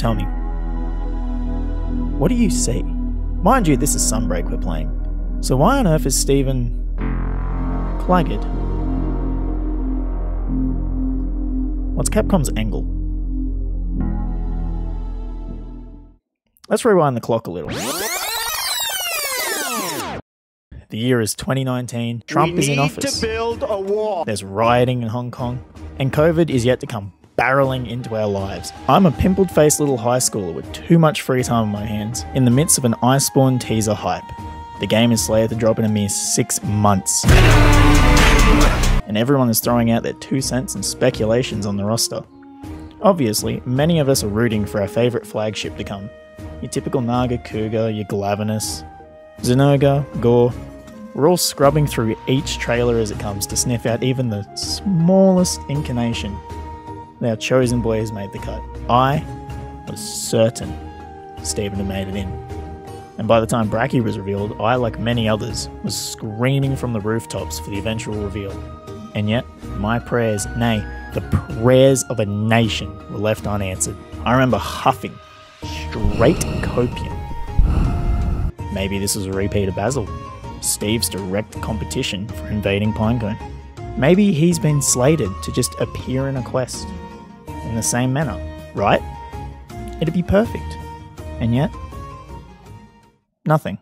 tell me, what do you see? Mind you, this is Sunbreak we're playing, so why on earth is Steven clagged? What's Capcom's angle? Let's rewind the clock a little. The year is 2019, Trump is in office, there's rioting in Hong Kong, and COVID is yet to come barreling into our lives. I'm a pimpled-faced little high schooler with too much free time on my hands, in the midst of an Iceborne teaser hype. The game is slated to drop in a mere 6 months. And everyone is throwing out their 2 cents and speculations on the roster. Obviously, many of us are rooting for our favourite flagship to come. Your typical Naga Cougar, your Glavenus, Zenoga, Gore. We're all scrubbing through each trailer as it comes to sniff out even the smallest inclination that our chosen boy has made the cut. I was certain Steven had made it in. And by the time Bracky was revealed, I, like many others, was screaming from the rooftops for the eventual reveal. And yet, my prayers, nay, the prayers of a nation were left unanswered. I remember huffing straight copium. Maybe this was a repeat of Basil, Steve's direct competition for invading Pinecone. Maybe he's been slated to just appear in a quest in the same manner, right? It'd be perfect. And yet, nothing.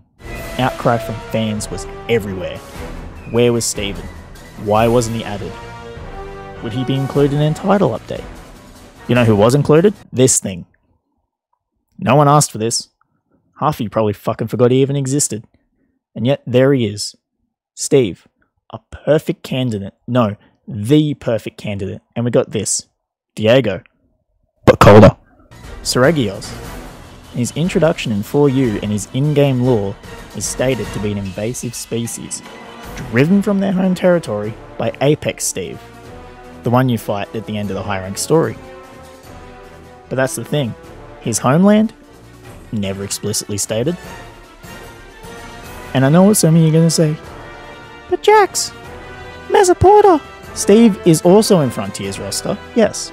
Outcry from fans was everywhere. Where was Steven? Why wasn't he added? Would he be included in a title update? You know who was included? This thing. No one asked for this. Half of you probably fucking forgot he even existed. And yet, there he is. Steve. A perfect candidate. No, the perfect candidate. And we got this. Diego. But colder. Seregios. His introduction in 4U and his in-game lore is stated to be an invasive species, driven from their home territory by Apex Steve, the one you fight at the end of the high-rank story. But that's the thing, his homeland? Never explicitly stated. And I know what some of you are going to say, but Jax, Mesoporta! Steve is also in Frontier's roster, yes.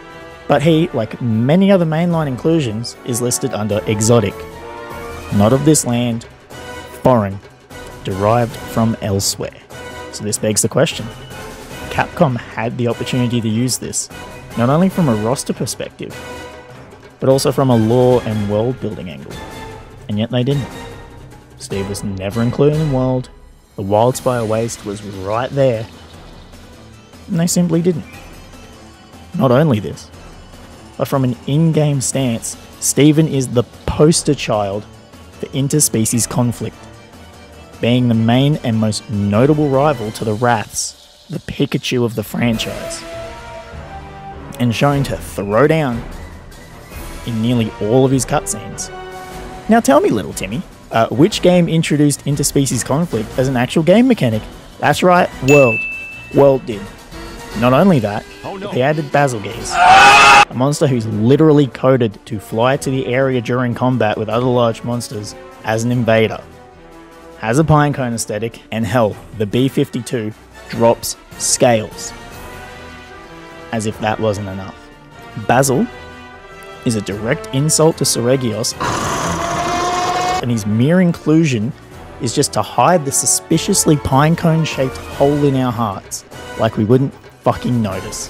But he, like many other mainline inclusions, is listed under exotic. Not of this land, foreign, derived from elsewhere. So this begs the question. Capcom had the opportunity to use this, not only from a roster perspective, but also from a lore and world building angle. And yet they didn't. Steve was never included in World, the Wildspire Waste was right there, and they simply didn't. Not only this, but from an in-game stance, Steven is the poster child for interspecies conflict, being the main and most notable rival to the Wraths, the Pikachu of the franchise, and shown to throw down in nearly all of his cutscenes. Now tell me, little Timmy, which game introduced interspecies conflict as an actual game mechanic? That's right, World. World did. Not only that, but they added Basilgeuse, a monster who's literally coded to fly to the area during combat with other large monsters as an invader. Has a pinecone aesthetic, and hell, the B-52 drops scales. As if that wasn't enough. Basil is a direct insult to Seregios, and his mere inclusion is just to hide the suspiciously pinecone-shaped hole in our hearts, like we wouldn't fucking notice.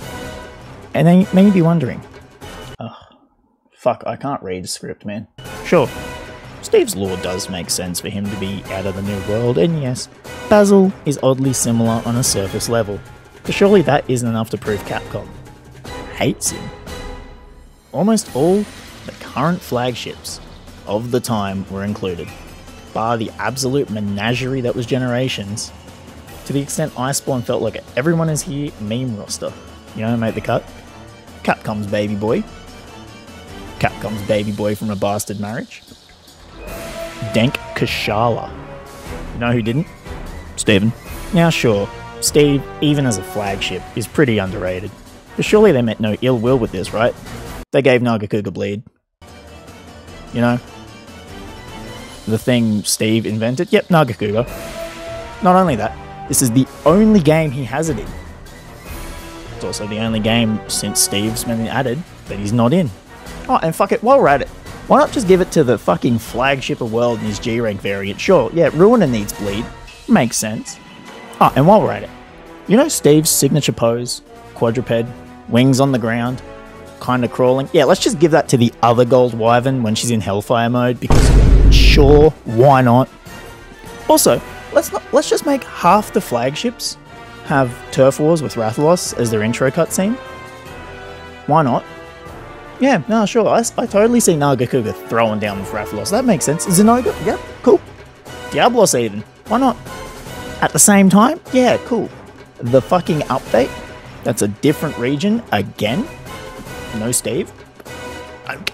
And they may be wondering, fuck, I can't read the script, man. Sure, Steve's lore does make sense for him to be out of the new world, and yes, Basil is oddly similar on a surface level, but surely that isn't enough to prove Capcom hates him. Almost all the current flagships of the time were included, bar the absolute menagerie that was Generations, to the extent Iceborne felt like everyone is here meme roster. You know, made the cut. Capcom's baby boy. Capcom's baby boy from a bastard marriage. Dank Kashala. You know who didn't? Steven. Now sure, Steve, even as a flagship, is pretty underrated. But surely they meant no ill will with this, right? They gave Nagakuga bleed. You know? The thing Steve invented? Yep, Nagakuga. Not only that, this is the only game he has it in. It's also the only game since Steve's been added that he's not in. Oh, and fuck it, while we're at it, Why not just give it to the fucking flagship of world in his G-rank variant? Sure, yeah, Ruiner needs bleed. Makes sense. Oh, and while we're at it, you know Steve's signature pose? Quadruped, wings on the ground, kind of crawling. Yeah, let's just give that to the other gold wyvern when she's in Hellfire mode, because sure, why not? Also, let's just make half the flagships have Turf Wars with Rathalos as their intro cutscene. Why not? Yeah, no, sure. I totally see Nagakuga throwing down with Rathalos. That makes sense. Zenoga, yep, cool. Diablos even. Why not? At the same time, yeah, cool. The fucking update, that's a different region again. No Steve.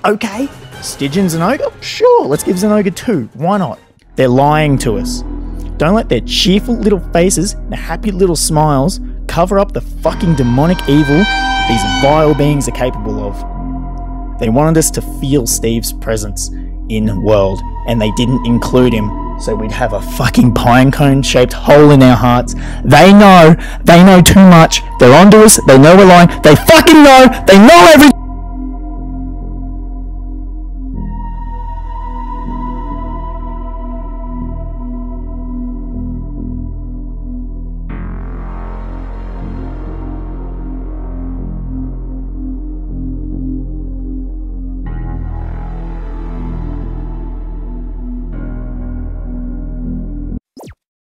Okay. Stygian Zenoga? Sure, let's give Zenoga 2. Why not? They're lying to us. Don't let their cheerful little faces and happy little smiles cover up the fucking demonic evil these vile beings are capable of. They wanted us to feel Steve's presence in world, and they didn't include him, so we'd have a fucking pinecone shaped hole in our hearts. They know too much. They're onto us, they know we're lying, they fucking know everything.